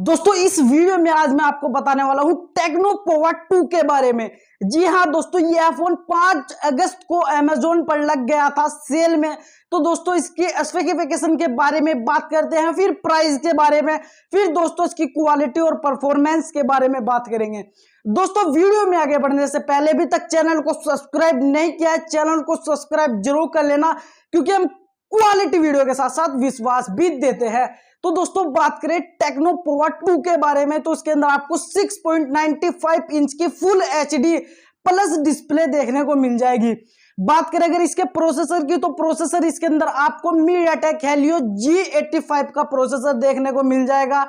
दोस्तों इस वीडियो में आज मैं आपको बताने वाला हूं टेक्नो पोवा 2 के बारे में। जी हां दोस्तों, यह फोन 5 अगस्त को अमेजोन पर लग गया था सेल में। तो दोस्तों इसके स्पेसिफिकेशन के बारे में बात करते हैं, फिर प्राइस के बारे में, फिर दोस्तों इसकी क्वालिटी और परफॉर्मेंस के बारे में बात करेंगे। दोस्तों वीडियो में आगे बढ़ने से पहले अभी तक चैनल को सब्सक्राइब नहीं किया है, चैनल को सब्सक्राइब जरूर कर लेना, क्योंकि हम क्वालिटी वीडियो के साथ साथ विश्वास भी देते हैं। तो दोस्तों बात करें टेक्नो पोवा 2 के बारे में, तो इसके अंदर आपको 6.95 इंच की फुल एचडी प्लस डिस्प्ले देखने को मिल जाएगी। बात करें अगर इसके प्रोसेसर की, तो प्रोसेसर इसके अंदर आपको मीडियाटेक हेलियो G85 का प्रोसेसर देखने को मिल जाएगा।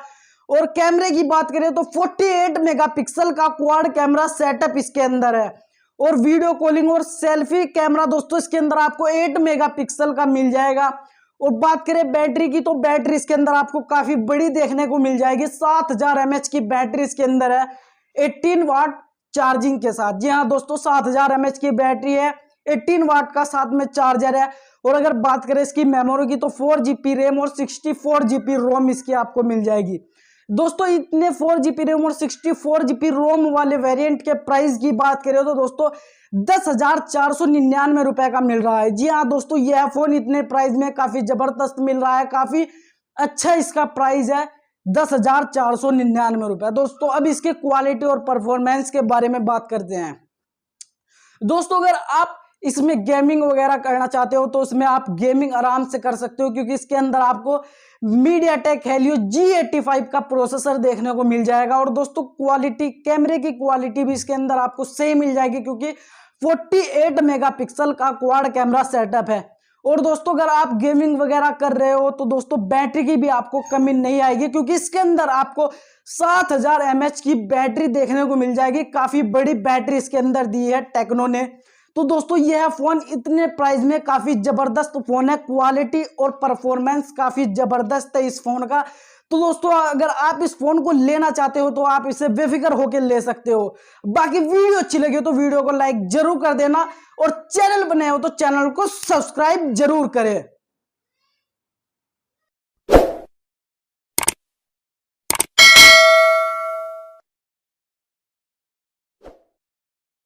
और कैमरे की बात करें तो 48 मेगापिक्सल का क्वाड कैमरा सेटअप इसके अंदर है। और वीडियो कॉलिंग और सेल्फी कैमरा दोस्तों इसके अंदर आपको 8 मेगापिक्सल का मिल जाएगा। और बात करें बैटरी की, तो बैटरी इसके अंदर आपको काफी बड़ी देखने को मिल जाएगी। 7000 mAh की बैटरी इसके अंदर है 18 वाट चार्जिंग के साथ। जी हाँ दोस्तों, 7000 mAh की बैटरी है, 18 वाट का साथ में चार्जर है। और अगर बात करें इसकी मेमोरी की, तो 4GB रैम और 64GB रोम इसकी आपको मिल जाएगी। दोस्तों इतने 4GB रैम और 64GB रोम वाले वेरिएंट के प्राइस की बात करें तो दोस्तों 10,499 रुपए का मिल रहा है। जी हाँ दोस्तों, यह फोन इतने प्राइस में काफी जबरदस्त मिल रहा है, काफी अच्छा इसका प्राइस है 10,499 रुपए। दोस्तों अब इसके क्वालिटी और परफॉर्मेंस के बारे में बात करते हैं। दोस्तों अगर आप इसमें गेमिंग वगैरह करना चाहते हो तो इसमें आप गेमिंग आराम से कर सकते हो, क्योंकि इसके अंदर आपको मीडियाटेक हेलियो G85 का प्रोसेसर देखने को मिल जाएगा। और दोस्तों क्वालिटी, कैमरे की क्वालिटी भी इसके अंदर आपको सही मिल जाएगी, क्योंकि 48 मेगापिक्सल का क्वाड कैमरा सेटअप है। और दोस्तों अगर आप गेमिंग वगैरह कर रहे हो तो दोस्तों बैटरी की भी आपको कमी नहीं आएगी, क्योंकि इसके अंदर आपको 7000 mAh की बैटरी देखने को मिल जाएगी। काफी बड़ी बैटरी इसके अंदर दी है टेक्नो ने। तो दोस्तों यह फोन इतने प्राइस में काफी जबरदस्त फोन है, क्वालिटी और परफॉर्मेंस काफी जबरदस्त है इस फोन का। तो दोस्तों अगर आप इस फोन को लेना चाहते हो तो आप इसे बेफिक्र होकर ले सकते हो। बाकी वीडियो अच्छी लगी तो वीडियो को लाइक जरूर कर देना, और चैनल पर नए हो तो चैनल को सब्सक्राइब जरूर करें।